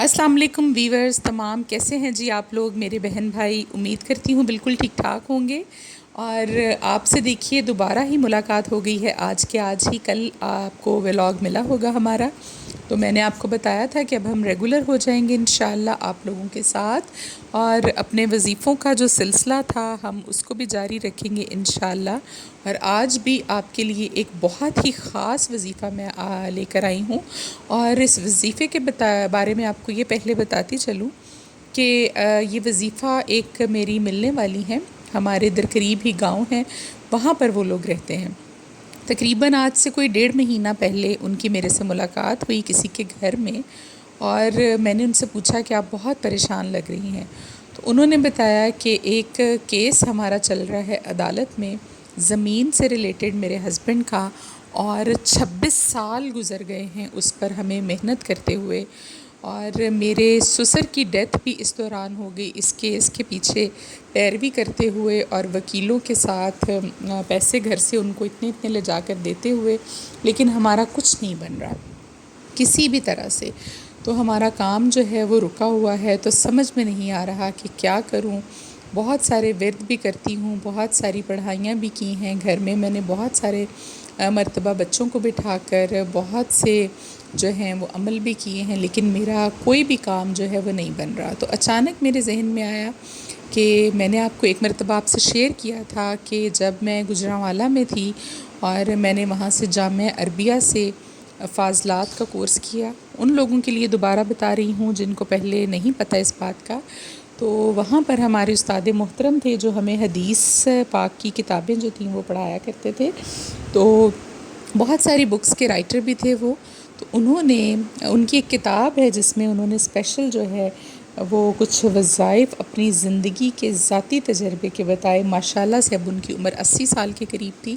السلام علیکم ویورز تمام، کیسے ہیں جی آپ لوگ میرے بہن بھائی؟ امید کرتی ہوں بالکل ٹھیک ٹھاک ہوں گے۔ اور آپ سے دیکھیے دوبارہ ہی ملاقات ہو گئی ہے، آج کے آج ہی کل آپ کو ولاگ ملا ہوگا ہمارا، تو میں نے آپ کو بتایا تھا کہ اب ہم ریگولر ہو جائیں گے انشاءاللہ آپ لوگوں کے ساتھ، اور اپنے وظیفوں کا جو سلسلہ تھا ہم اس کو بھی جاری رکھیں گے انشاءاللہ۔ اور آج بھی آپ کے لیے ایک بہت ہی خاص وظیفہ میں لے کر آئی ہوں، اور اس وظیفے کے بارے میں آپ کو یہ پہلے بتاتی چلوں کہ یہ وظیفہ ایک میری ملنے والی ہے، ہمارے در قریب ہی گاؤں ہے، وہاں پر وہ لوگ رہتے ہیں۔ تقریباً آج سے کوئی 1.5 مہینہ پہلے ان کی میرے سے ملاقات ہوئی کسی کے گھر میں، اور میں نے ان سے پوچھا کہ آپ بہت پریشان لگ رہی ہیں، تو انہوں نے بتایا کہ ایک کیس ہمارا چل رہا ہے عدالت میں، زمین سے ریلیٹڈ میرے ہسبینڈ کا، اور 26 سال گزر گئے ہیں اس پر ہمیں محنت کرتے ہوئے، اور میرے سسر کی ڈیتھ بھی اس دوران ہو گئی اس کیس کے پیچھے پیروی کرتے ہوئے، اور وکیلوں کے ساتھ پیسے گھر سے ان کو اتنے لے جا کر دیتے ہوئے، لیکن ہمارا کچھ نہیں بن رہا کسی بھی طرح سے۔ تو ہمارا کام جو ہے وہ رکا ہوا ہے، تو سمجھ میں نہیں آ رہا کہ کیا کروں۔ بہت سارے ورد بھی کرتی ہوں، بہت ساری پڑھائیاں بھی کی ہیں گھر میں نے بہت سارے مرتبہ بچوں کو بٹھا کر بہت سے جو ہیں وہ عمل بھی کیے ہیں، لیکن میرا کوئی بھی کام جو ہے وہ نہیں بن رہا۔ تو اچانک میرے ذہن میں آیا کہ میں نے آپ کو ایک مرتبہ آپ سے شیئر کیا تھا کہ جب میں گوجرانوالہ میں تھی اور میں نے وہاں سے جامعہ عربیہ سے فاضلات کا کورس کیا، ان لوگوں کے لیے دوبارہ بتا رہی ہوں جن کو پہلے نہیں پتہ اس بات کا، تو وہاں پر ہمارے استاد محترم تھے جو ہمیں حدیث پاک کی کتابیں جو تھیں وہ پڑھایا کرتے تھے، تو بہت ساری بکس کے رائٹر بھی تھے وہ، تو انہوں نے ان کی ایک کتاب ہے جس میں انہوں نے اسپیشل جو ہے وہ کچھ وظائف اپنی زندگی کے ذاتی تجربے کے بتائے۔ ماشاءاللہ سے اب ان کی عمر 80 سال کے قریب تھی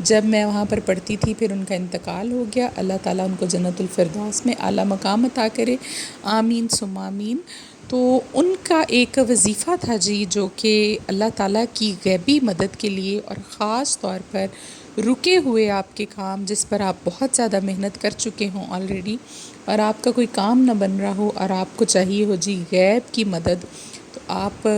جب میں وہاں پر پڑھتی تھی، پھر ان کا انتقال ہو گیا، اللہ تعالیٰ ان کو جنت الفردوس میں اعلیٰ مقام عطا کرے، آمین ثم آمین۔ تو ان کا ایک وظیفہ تھا جی، جو کہ اللہ تعالیٰ کی غیبی مدد کے لیے، اور خاص طور پر رکے ہوئے آپ کے کام جس پر آپ بہت زیادہ محنت کر چکے ہوں آلریڈی، اور آپ کا کوئی کام نہ بن رہا ہو اور آپ کو چاہیے ہو جی غیب کی مدد، تو آپ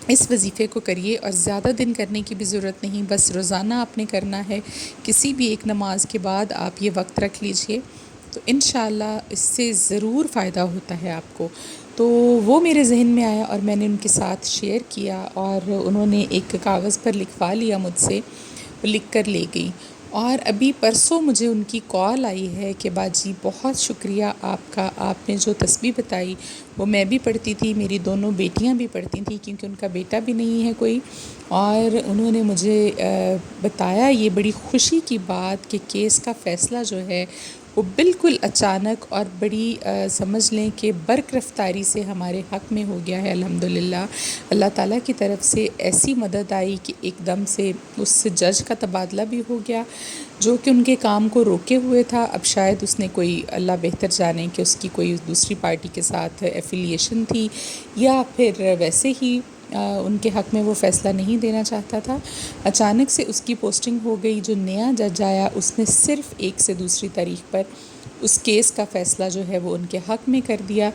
اس وظیفے کو کریے، اور زیادہ دن کرنے کی بھی ضرورت نہیں، بس روزانہ آپ نے کرنا ہے، کسی بھی ایک نماز کے بعد آپ یہ وقت رکھ لیجئے، تو انشاءاللہ اس سے ضرور فائدہ ہوتا ہے آپ کو۔ تو وہ میرے ذہن میں آیا اور میں نے ان کے ساتھ شیئر کیا، اور انہوں نے ایک کاغذ پر لکھوا لیا مجھ سے، لکھ کر لے گئی، اور ابھی پرسوں مجھے ان کی کال آئی ہے کہ باجی بہت شکریہ آپ کا، آپ نے جو تسبیح بتائی وہ میں بھی پڑھتی تھی، میری دونوں بیٹیاں بھی پڑھتی تھیں کیونکہ ان کا بیٹا بھی نہیں ہے کوئی، اور انہوں نے مجھے بتایا یہ بڑی خوشی کی بات کہ کیس کا فیصلہ جو ہے وہ بالکل اچانک اور بڑی سمجھ لیں کہ برق رفتاری سے ہمارے حق میں ہو گیا ہے الحمدللہ۔ اللہ تعالیٰ کی طرف سے ایسی مدد آئی کہ ایک دم سے اس جج کا تبادلہ بھی ہو گیا جو کہ ان کے کام کو روکے ہوئے تھا، اب شاید اس نے کوئی، اللہ بہتر جانے کہ اس کی کوئی دوسری پارٹی کے ساتھ ایفیلیشن تھی، یا پھر ویسے ہی ان کے حق میں وہ فیصلہ نہیں دینا چاہتا تھا، اچانک سے اس کی پوسٹنگ ہو گئی، جو نیا جج آیا اس نے صرف ایک سے دوسری تاریخ پر اس کیس کا فیصلہ جو ہے وہ ان کے حق میں کر دیا۔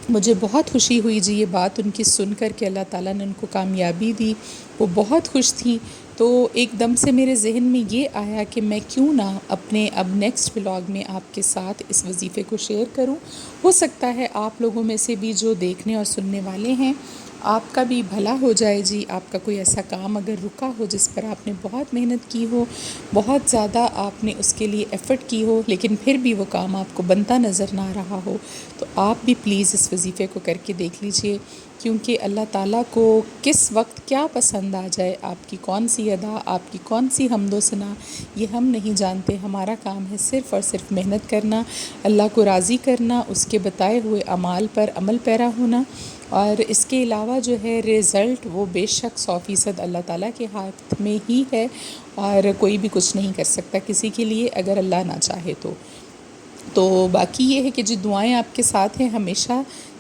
مجھے بہت خوشی ہوئی جی یہ بات ان کی سن کر کہ اللہ تعالیٰ نے ان کو کامیابی دی، وہ بہت خوش تھیں، تو ایک دم سے میرے ذہن میں یہ آیا کہ میں کیوں نہ اپنے اب نیکسٹ ولاگ میں آپ کے ساتھ اس وظیفے کو شیئر کروں، ہو سکتا ہے آپ لوگوں میں سے بھی جو دیکھنے اور سننے والے ہیں آپ کا بھی بھلا ہو جائے جی، آپ کا کوئی ایسا کام اگر رکا ہو جس پر آپ نے بہت محنت کی ہو، بہت زیادہ آپ نے اس کے لیے ایفرٹ کی ہو، لیکن پھر بھی وہ کام آپ کو بنتا نظر نہ رہا ہو، تو آپ بھی پلیز اس وظیفے کو کر کے دیکھ لیجئے، کیونکہ اللہ تعالیٰ کو کس وقت کیا پسند آ جائے، آپ کی کون سی ادا، آپ کی کون سی حمد و ثنا، یہ ہم نہیں جانتے، ہمارا کام ہے صرف اور صرف محنت کرنا، اللہ کو راضی کرنا، اس کے بتائے ہوئے اعمال پر عمل پیرا ہونا، اور اس کے علاوہ جو ہے رزلٹ وہ بے شک 100% اللہ تعالیٰ کے ہاتھ میں ہی ہے، اور کوئی بھی کچھ نہیں کر سکتا کسی کے لیے اگر اللہ نہ چاہے تو باقی یہ ہے کہ جو دعائیں آپ کے ساتھ ہیں ہمیشہ،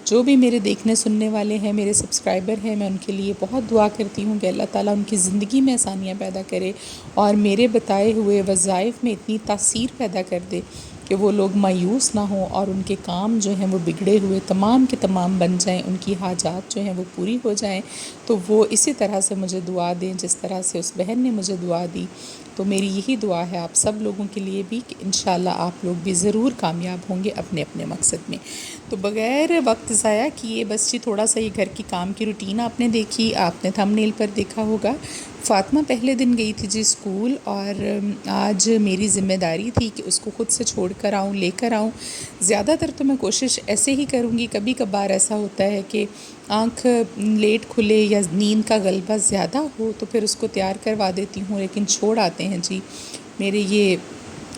جو بھی میرے دیکھنے سننے والے ہیں، میرے سبسکرائبر ہیں، میں ان کے لیے بہت دعا کرتی ہوں کہ اللہ تعالیٰ ان کی زندگی میں آسانیاں پیدا کرے، اور میرے بتائے ہوئے وظائف میں اتنی تاثیر پیدا کر دے کہ وہ لوگ مایوس نہ ہوں اور ان کے کام جو ہیں وہ بگڑے ہوئے تمام کے تمام بن جائیں، ان کی حاجات جو ہیں وہ پوری ہو جائیں، تو وہ اسی طرح سے مجھے دعا دیں جس طرح سے اس بہن نے مجھے دعا دی۔ تو میری یہی دعا ہے آپ سب لوگوں کے لیے بھی کہ انشاءاللہ آپ لوگ بھی ضرور کامیاب ہوں گے اپنے اپنے مقصد میں۔ تو بغیر وقت ضائع کیے بس جی تھوڑا سا یہ گھر کی کام کی روٹین آپ نے دیکھی، آپ نے تھمب نیل پر دیکھا ہوگا۔ فاطمہ پہلے دن گئی تھی جی اسکول، اور آج میری ذمہ داری تھی کہ اس کو خود سے چھوڑ کر آؤں، لے کر آؤں۔ زیادہ تر تو میں کوشش ایسے ہی کروں گی، کبھی کبھار ایسا ہوتا ہے کہ آنکھ لیٹ کھلے یا نیند کا غلبہ زیادہ ہو تو پھر اس کو تیار کروا دیتی ہوں، لیکن چھوڑ آتے ہیں جی میرے یہ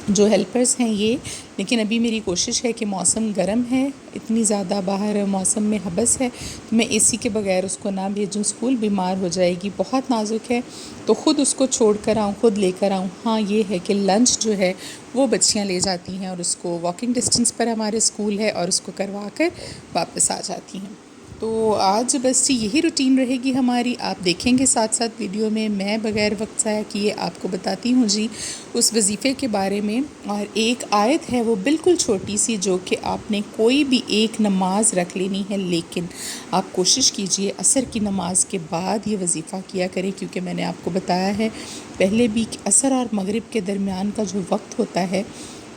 جو ہیلپرز ہیں یہ۔ لیکن ابھی میری کوشش ہے کہ موسم گرم ہے، اتنی زیادہ باہر موسم میں حبس ہے، تو میں اے سی کے بغیر اس کو نہ بھیجوں، اسکول بیمار ہو جائے گی، بہت نازک ہے، تو خود اس کو چھوڑ کر آؤں، خود لے کر آؤں۔ ہاں یہ ہے کہ لنچ جو ہے وہ بچیاں لے جاتی ہیں، اور اس کو واکنگ ڈسٹنس پر ہمارے اسکول ہے، اور اس کو کروا کر واپس آ جاتی ہیں۔ تو آج بس جی یہی روٹین رہے گی ہماری، آپ دیکھیں گے ساتھ ساتھ ویڈیو میں بغیر وقت ضائع کیے آپ کو بتاتی ہوں جی اس وظیفے کے بارے میں۔ اور ایک آیت ہے وہ بالکل چھوٹی سی، جو کہ آپ نے کوئی بھی ایک نماز رکھ لینی ہے، لیکن آپ کوشش کیجئے عصر کی نماز کے بعد یہ وظیفہ کیا کریں، کیونکہ میں نے آپ کو بتایا ہے پہلے بھی کہ عصر اور مغرب کے درمیان کا جو وقت ہوتا ہے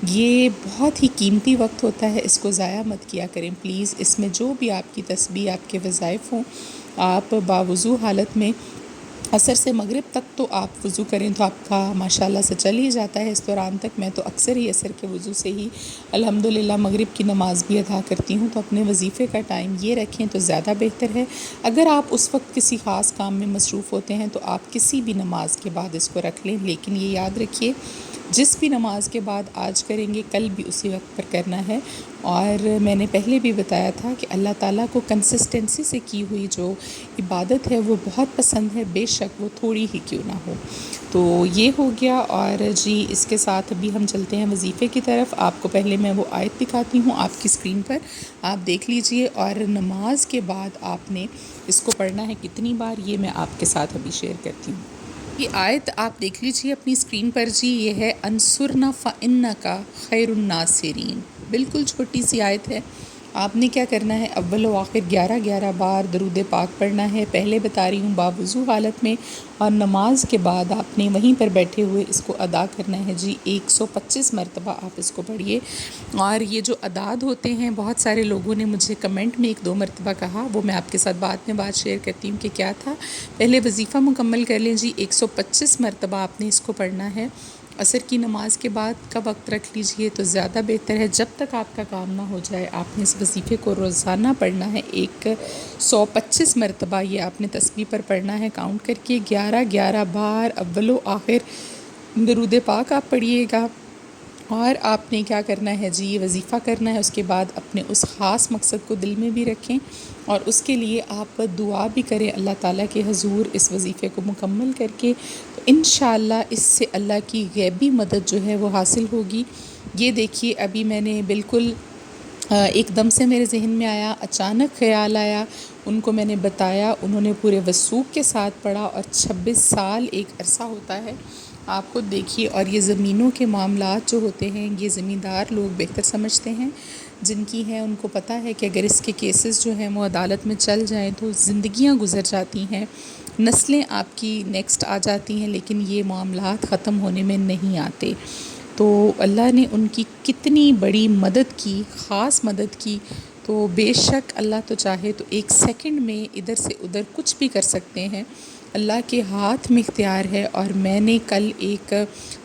یہ بہت ہی قیمتی وقت ہوتا ہے، اس کو ضائع مت کیا کریں پلیز۔ اس میں جو بھی آپ کی تسبیح، آپ کے وظائف ہوں، آپ باوضو حالت میں عصر سے مغرب تک تو آپ وضو کریں تو آپ کا ماشاءاللہ سے چل ہی جاتا ہے اس دوران تک۔ میں تو اکثر ہی عصر کے وضو سے ہی الحمدللہ مغرب کی نماز بھی ادا کرتی ہوں، تو اپنے وظیفے کا ٹائم یہ رکھیں تو زیادہ بہتر ہے۔ اگر آپ اس وقت کسی خاص کام میں مصروف ہوتے ہیں تو آپ کسی بھی نماز کے بعد اس کو رکھ لیں، لیکن یہ یاد رکھیے جس بھی نماز کے بعد آج کریں گے کل بھی اسی وقت پر کرنا ہے۔ اور میں نے پہلے بھی بتایا تھا کہ اللہ تعالیٰ کو کنسسٹنسی سے کی ہوئی جو عبادت ہے وہ بہت پسند ہے، بے شک وہ تھوڑی ہی کیوں نہ ہو۔ تو یہ ہو گیا، اور جی اس کے ساتھ ابھی ہم چلتے ہیں وظیفے کی طرف۔ آپ کو پہلے میں وہ آیت دکھاتی ہوں آپ کی اسکرین پر، آپ دیکھ لیجئے، اور نماز کے بعد آپ نے اس کو پڑھنا ہے کتنی بار یہ میں آپ کے ساتھ ابھی شیئر کرتی ہوں۔ یہ آیت آپ دیکھ لیجئے اپنی اسکرین پر جی، یہ ہے انصرنا فإنک خیر الناصرین، بالکل چھوٹی سی آیت ہے۔ آپ نے کیا کرنا ہے، اول و آخر 11 بار درود پاک پڑھنا ہے۔ پہلے بتا رہی ہوں باوضو حالت میں، اور نماز کے بعد آپ نے وہیں پر بیٹھے ہوئے اس کو ادا کرنا ہے جی 125 مرتبہ آپ اس کو پڑھیے۔ اور یہ جو اعداد ہوتے ہیں، بہت سارے لوگوں نے مجھے کمنٹ میں 1-2 مرتبہ کہا، وہ میں آپ کے ساتھ بعد میں بات شیئر کرتی ہوں کہ کیا تھا۔ پہلے وظیفہ مکمل کر لیں جی، 125 مرتبہ آپ نے اس کو پڑھنا ہے۔ عصر کی نماز کے بعد کا وقت رکھ لیجئے تو زیادہ بہتر ہے، جب تک آپ کا کام نہ ہو جائے آپ نے اس وظیفے کو روزانہ پڑھنا ہے۔ 125 مرتبہ یہ آپ نے تسبیح پر پڑھنا ہے، کاؤنٹ کر کے 11 بار اول و آخر درود پاک آپ پڑھیے گا۔ اور آپ نے کیا کرنا ہے جی، یہ وظیفہ کرنا ہے، اس کے بعد اپنے اس خاص مقصد کو دل میں بھی رکھیں، اور اس کے لیے آپ دعا بھی کریں اللہ تعالیٰ کے حضور اس وظیفے کو مکمل کر کے، تو انشاءاللہ اس سے اللہ کی غیبی مدد جو ہے وہ حاصل ہوگی۔ یہ دیکھیے ابھی میں نے بالکل ایک دم سے میرے ذہن میں آیا، اچانک خیال آیا، ان کو میں نے بتایا، انہوں نے پورے وثوق کے ساتھ پڑھا، اور 26 سال ایک عرصہ ہوتا ہے، آپ خود دیکھیے۔ اور یہ زمینوں کے معاملات جو ہوتے ہیں یہ زمیندار لوگ بہتر سمجھتے ہیں، جن کی ہیں ان کو پتہ ہے کہ اگر اس کے کیسز جو ہیں وہ عدالت میں چل جائیں تو زندگیاں گزر جاتی ہیں، نسلیں آپ کی نیکسٹ آ جاتی ہیں، لیکن یہ معاملات ختم ہونے میں نہیں آتے۔ تو اللہ نے ان کی کتنی بڑی مدد کی، خاص مدد کی، تو بے شک اللہ تو چاہے تو ایک سیکنڈ میں ادھر سے ادھر کچھ بھی کر سکتے ہیں، اللہ کے ہاتھ میں اختیار ہے۔ اور میں نے کل ایک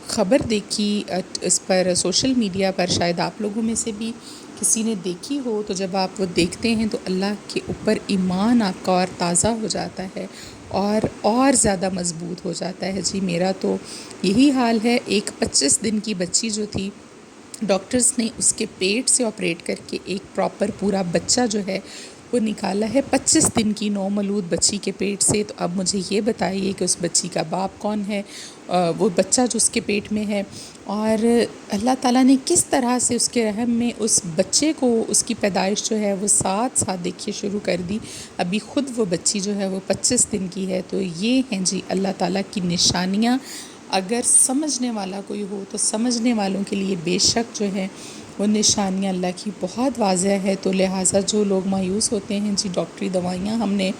خبر دیکھی اس پر سوشل میڈیا پر، شاید آپ لوگوں میں سے بھی کسی نے دیکھی ہو، تو جب آپ وہ دیکھتے ہیں تو اللہ کے اوپر ایمان آپ کا اور تازہ ہو جاتا ہے، اور زیادہ مضبوط ہو جاتا ہے جی۔ میرا تو یہی حال ہے، ایک 25 دن کی بچی جو تھی، ڈاکٹرز نے اس کے پیٹ سے آپریٹ کر کے ایک پراپر پورا بچہ جو ہے وہ نکالا ہے، 25 دن کی نومولود بچی کے پیٹ سے۔ تو اب مجھے یہ بتائیے کہ اس بچی کا باپ کون ہے، وہ بچہ جو اس کے پیٹ میں ہے، اور اللہ تعالیٰ نے کس طرح سے اس کے رحم میں اس بچے کو، اس کی پیدائش جو ہے وہ ساتھ دیکھیے شروع کر دی، ابھی خود وہ بچی جو ہے وہ 25 دن کی ہے۔ تو یہ ہیں جی اللہ تعالیٰ کی نشانیاں، اگر سمجھنے والا کوئی ہو تو سمجھنے والوں کے لیے بے شک جو ہے وہ نشانیاں اللہ کی بہت واضح ہے، تو لہٰذا جو لوگ مایوس ہوتے ہیں جی ڈاکٹری دوائیاں ہم نے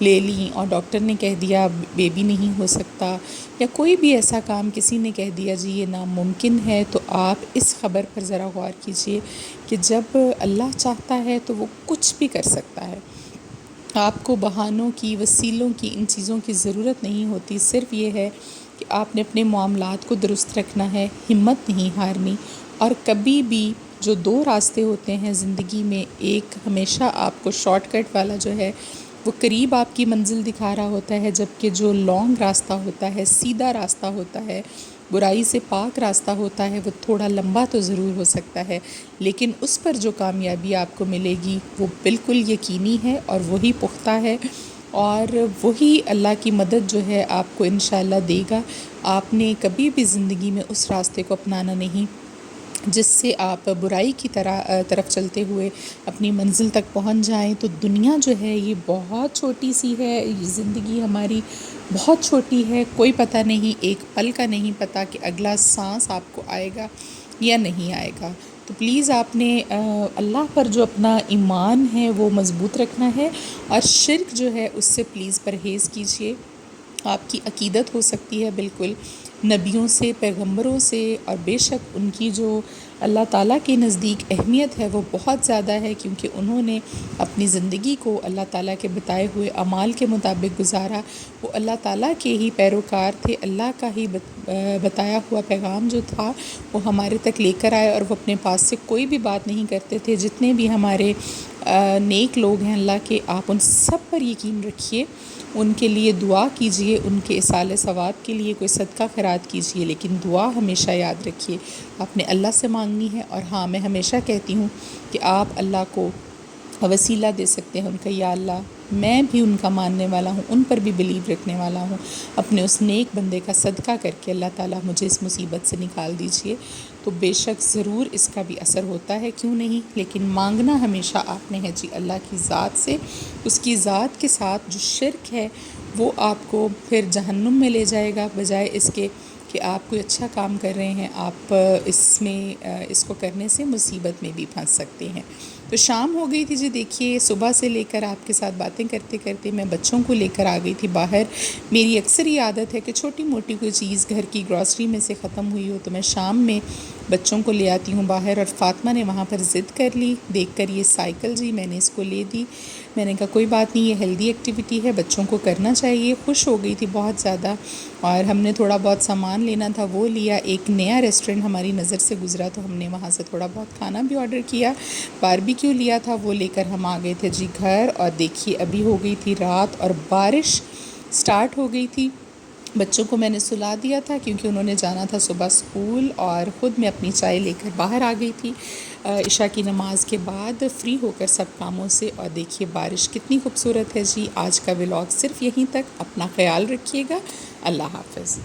لے لیں اور ڈاکٹر نے کہہ دیا بیبی نہیں ہو سکتا، یا کوئی بھی ایسا کام کسی نے کہہ دیا جی یہ ناممکن ہے، تو آپ اس خبر پر ذرا غور کیجئے کہ جب اللہ چاہتا ہے تو وہ کچھ بھی کر سکتا ہے۔ آپ کو بہانوں کی، وسیلوں کی، ان چیزوں کی ضرورت نہیں ہوتی، صرف یہ ہے کہ آپ نے اپنے معاملات کو درست رکھنا ہے، ہمت نہیں ہارنی، اور کبھی بھی جو دو راستے ہوتے ہیں زندگی میں، ایک ہمیشہ آپ کو شارٹ کٹ والا جو ہے وہ قریب آپ کی منزل دکھا رہا ہوتا ہے، جبکہ جو لانگ راستہ ہوتا ہے، سیدھا راستہ ہوتا ہے، برائی سے پاک راستہ ہوتا ہے، وہ تھوڑا لمبا تو ضرور ہو سکتا ہے، لیکن اس پر جو کامیابی آپ کو ملے گی وہ بالکل یقینی ہے اور وہی پختہ ہے، اور وہی اللہ کی مدد جو ہے آپ کو انشاءاللہ دے گا۔ آپ نے کبھی بھی زندگی میں اس راستے کو اپنانا نہیں جس سے آپ برائی کی طرف چلتے ہوئے اپنی منزل تک پہنچ جائیں۔ تو دنیا جو ہے یہ بہت چھوٹی سی ہے، یہ زندگی ہماری بہت چھوٹی ہے، کوئی پتہ نہیں، ایک پل کا نہیں پتہ کہ اگلا سانس آپ کو آئے گا یا نہیں آئے گا۔ تو پلیز آپ نے اللہ پر جو اپنا ایمان ہے وہ مضبوط رکھنا ہے، اور شرک جو ہے اس سے پلیز پرہیز کیجئے۔ آپ کی عقیدت ہو سکتی ہے بالکل نبیوں سے، پیغمبروں سے، اور بے شک ان کی جو اللہ تعالیٰ کے نزدیک اہمیت ہے وہ بہت زیادہ ہے، کیونکہ انہوں نے اپنی زندگی کو اللہ تعالیٰ کے بتائے ہوئے اعمال کے مطابق گزارا، وہ اللہ تعالیٰ کے ہی پیروکار تھے، اللہ کا ہی بتایا ہوا پیغام جو تھا وہ ہمارے تک لے کر آئے، اور وہ اپنے پاس سے کوئی بھی بات نہیں کرتے تھے۔ جتنے بھی ہمارے نیک لوگ ہیں اللہ کے، آپ ان سب پر یقین رکھیے، ان کے لیے دعا کیجئے، ان کے اصالِ ثواب کے لیے کوئی صدقہ خیرات کیجئے، لیکن دعا ہمیشہ یاد رکھیے آپ نے اللہ سے مانگنی ہے۔ اور ہاں، میں ہمیشہ کہتی ہوں کہ آپ اللہ کو وسیلہ دے سکتے ہیں ان کا، یا اللہ میں بھی ان کا ماننے والا ہوں، ان پر بھی بلیو رکھنے والا ہوں، اپنے اس نیک بندے کا صدقہ کر کے اللہ تعالیٰ مجھے اس مصیبت سے نکال دیجئے۔ تو بے شک ضرور اس کا بھی اثر ہوتا ہے، کیوں نہیں، لیکن مانگنا ہمیشہ آپ نے ہے جی اللہ کی ذات سے۔ اس کی ذات کے ساتھ جو شرک ہے وہ آپ کو پھر جہنم میں لے جائے گا، بجائے اس کے کہ آپ کوئی اچھا کام کر رہے ہیں، آپ اس کو کرنے سے مصیبت میں بھی پھنس سکتے ہیں۔ تو شام ہو گئی تھی جی، دیکھیے صبح سے لے کر آپ کے ساتھ باتیں کرتے کرتے میں بچوں کو لے کر آ گئی تھی باہر۔ میری اکثر یہ عادت ہے کہ چھوٹی موٹی کوئی چیز گھر کی گروسری میں سے ختم ہوئی ہو تو میں شام میں بچوں کو لے آتی ہوں باہر، اور فاطمہ نے وہاں پر ضد کر لی دیکھ کر یہ سائیکل جی، میں نے اس کو لے دی۔ میں نے کہا کوئی بات نہیں، یہ ہیلدی ایکٹیویٹی ہے، بچوں کو کرنا چاہیے۔ خوش ہو گئی تھی بہت زیادہ، اور ہم نے تھوڑا بہت سامان لینا تھا وہ لیا۔ ایک نیا ریسٹورنٹ ہماری نظر سے گزرا تو ہم نے وہاں سے تھوڑا بہت کھانا بھی آرڈر کیا، باربیکیو لیا تھا، وہ لے کر ہم آ گئے تھے جی گھر۔ اور دیکھیے ابھی ہو گئی تھی رات اور بارش سٹارٹ ہو گئی تھی۔ بچوں کو میں نے سلا دیا تھا کیونکہ انہوں نے جانا تھا صبح اسکول، اور خود میں اپنی چائے لے کر باہر آ گئی تھی عشاء کی نماز کے بعد، فری ہو کر سب کاموں سے۔ اور دیکھیے بارش کتنی خوبصورت ہے جی۔ آج کا ولاگ صرف یہیں تک، اپنا خیال رکھیے گا، اللہ حافظ۔